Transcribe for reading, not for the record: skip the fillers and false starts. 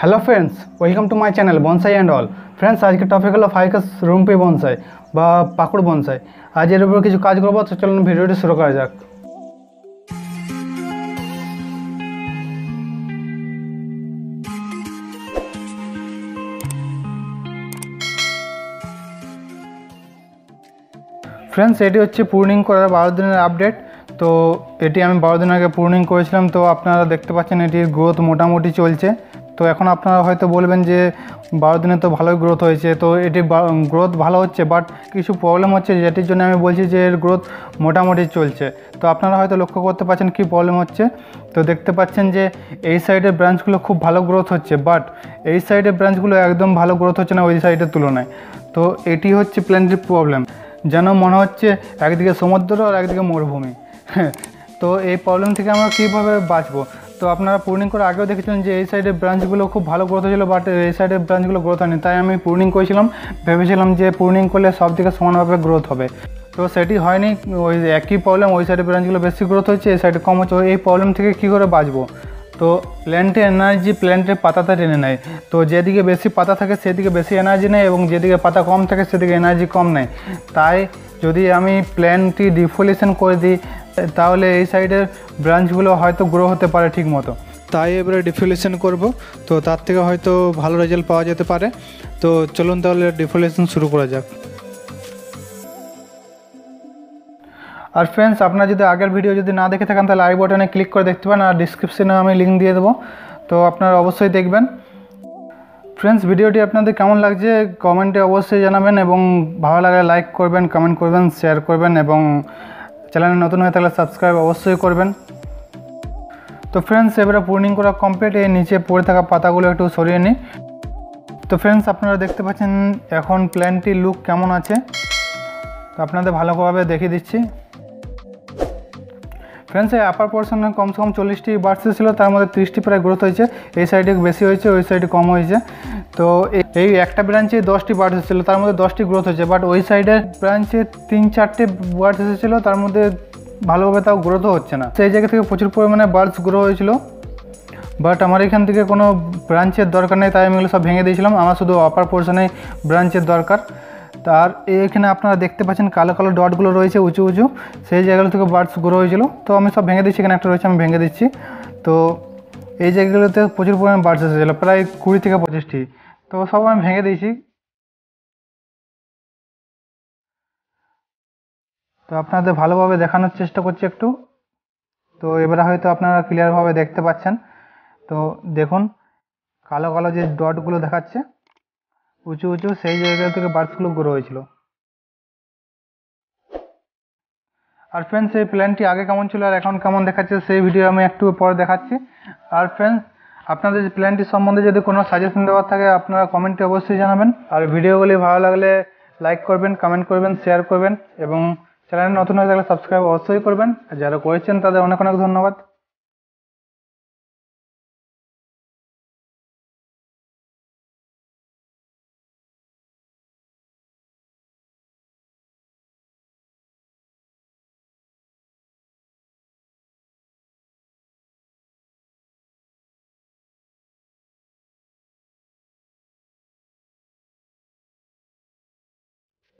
Hello friends, welcome to my channel bonsai and all. Friends, आज के topic हलो ficus rumphii bonsai बा पाकुड़ बॉन्साई। आज एर ऊपर किछु काज करब, तो चलुन भिडियोटी शुरू करा जाक। फ्रेंड्स, एटी होच्छे पूर्णिंग करार 12 दिनेर आपडेट। तो एटी आमी 12 दिन आगे पूर्णिंग करेछिलाम। तो आपनारा देखते पाच्छेन एटिर ग्रोथ मोटामुटी चलছে। तो এখন আপনারা হয়তো বলবেন যে 12 দিনে তো ভালোই গ্রোথ হয়েছে, তো এটি গ্রোথ ভালো হচ্ছে, বাট কিছু প্রবলেম হচ্ছে, যেটির জন্য আমি বলছি যে এর গ্রোথ মোটামুটি চলছে। তো আপনারা হয়তো লক্ষ্য করতে পারছেন কি প্রবলেম হচ্ছে। তো দেখতে পাচ্ছেন যে এই সাইডের ব্রাঞ্চগুলো খুব ভালো গ্রোথ হচ্ছে, বাট এই সাইডের ব্রাঞ্চগুলো একদম ভালো গ্রোথ হচ্ছে না ওই সাইডের তুলনায়। তো এটি হচ্ছে প্ল্যান্টের প্রবলেম। যেন মনে হচ্ছে একদিকে সমুদ্র আর একদিকে মরুভূমি। তো এই প্রবলেম থেকে আমরা কীভাবে বাঁচবো? তো আপনারা পূর্ণিং করে আগেও দেখেছিলেন যে এই সাইডের ব্রাঞ্চগুলো খুব ভালো গ্রোথ হয়েছিল, বাট এই সাইডের ব্রাঞ্চগুলো গ্রোথ হয়নি। তাই আমি পূর্ণিং করেছিলাম, ভেবেছিলাম যে পূর্ণিং করলে সব দিকে সমানভাবে গ্রোথ হবে। তো সেটি হয়নি। ওই একই প্রবলেম, ওই সাইডের ব্রাঞ্চগুলো বেশি গ্রোথ হচ্ছে, এই সাইডে কম হচ্ছে। এই প্রবলেম থেকে কী করে বাঁচবো? তো প্ল্যান্টের এনার্জি প্ল্যান্টের পাতাতে টেনে নেয়। তো যেদিকে বেশি পাতা থাকে সেদিকে বেশি এনার্জি নেয়, এবং যেদিকে পাতা কম থাকে সেদিকে এনার্জি কম নেয়। তাই যদি আমি প্ল্যান্টটি ডিফোলিয়েশন করে দিই, তাহলে এই সাইডের ব্রাঞ্চগুলো হয়তো গ্রো হতে পারে ঠিক মতো। তাই এবারে ডিফোলিয়েশন করব, তো তার থেকে হয়তো ভালো রেজাল্ট পাওয়া যেতে পারে। তো চলুন তাহলে ডিফোলিয়েশন শুরু করা যাক। আর ফ্রেন্ডস, আপনারা যদি আগের ভিডিও যদি না দেখে থাকেন তাহলে আই বাটনে ক্লিক করে দেখতে পারেন, আর ডিসক্রিপশনে আমি লিঙ্ক দিয়ে দেবো। তো আপনারা অবশ্যই দেখবেন। ফ্রেন্ডস, ভিডিওটি আপনাদের কেমন লাগছে কমেন্টে অবশ্যই জানাবেন, এবং ভালো লাগলে লাইক করবেন, কমেন্ট করবেন, শেয়ার করবেন, এবং চ্যানেলে নতুন হয়ে থাকলে সাবস্ক্রাইব অবশ্যই করবেন। তো ফ্রেন্ডস, এবারে পূর্ণিং করা কমপ্লিট। এই নিচে পড়ে থাকা পাতাগুলো একটু সরিয়ে নিই। তো ফ্রেন্ডস, আপনারা দেখতে পাচ্ছেন এখন প্ল্যান্টটির লুক কেমন আছে। তো আপনাদের ভালোভাবে দেখিয়ে দিচ্ছি। ফ্রেন্ডস, এই আপার পোর্শনে কমসে কম 40টি বার্ডস ছিল, তার মধ্যে 30টি প্রায় গ্রোথ হয়েছে। এই সাইডে বেশি হয়েছে, ওই সাইডে কম হয়েছে। তো এই একটা ব্রাঞ্চে 10টি বার্ডস এসেছিলো, তার মধ্যে 10টি গ্রোথ হয়েছে, বাট ওই সাইডের ব্রাঞ্চে 3-4টে বার্ডস এসেছিলো, তার মধ্যে ভালোভাবে তাও গ্রোথও হচ্ছে না। সেই জায়গা থেকে প্রচুর পরিমাণে বার্ডস গ্রো হয়েছিল, বাট আমার এখান থেকে কোনো ব্রাঞ্চের দরকার নেই, তাই আমি এগুলো সব ভেঙে দিয়েছিলাম। আমার শুধু আপার পোর্শনে ব্রাঞ্চের দরকার। আর এখানে আপনারা দেখতে পাচ্ছেন কালো কালো ডটগুলো রয়েছে উঁচু উঁচু, সেই জায়গাগুলো থেকে বার্ডস গ্রো হয়েছিল। তো আমি সব ভেঙে দিচ্ছি, এখানে একটা রয়েছে, আমি ভেঙে দিচ্ছি। তো এই জায়গাগুলোতে প্রচুর পরিমাণে বার্ডস এসেছিলো, প্রায় 20 থেকে 25টি। তো সব আমি ভেঙে দিয়েছি। তো আপনাদের ভালোভাবে দেখানোর চেষ্টা করছি একটু। তো এবারে হয়তো আপনারা ক্লিয়ারভাবে দেখতে পাচ্ছেন। তো দেখুন কালো কালো যে ডটগুলো দেখাচ্ছে উঁচু উঁচু, সেই জায়গা থেকে বার্ডসগুলো গ্রো হয়েছিল। আর ফ্রেন্ডস, এই প্ল্যানটি আগে কেমন ছিল আর এখন কেমন দেখাচ্ছে সেই ভিডিও আমি একটু পরে দেখাচ্ছি। আর ফ্রেন্ডস, আপনাদের প্ল্যানটি সম্বন্ধে যদি কোনো সাজেশন দেওয়ার থাকে আপনারা কমেন্টে অবশ্যই জানাবেন। আর ভিডিওগুলি ভালো লাগলে লাইক করবেন, কমেন্ট করবেন, শেয়ার করবেন, এবং চ্যানেলে নতুন হয়ে থাকলে সাবস্ক্রাইব অবশ্যই করবেন। আর যারা করেছেন তাদের অনেক অনেক ধন্যবাদ।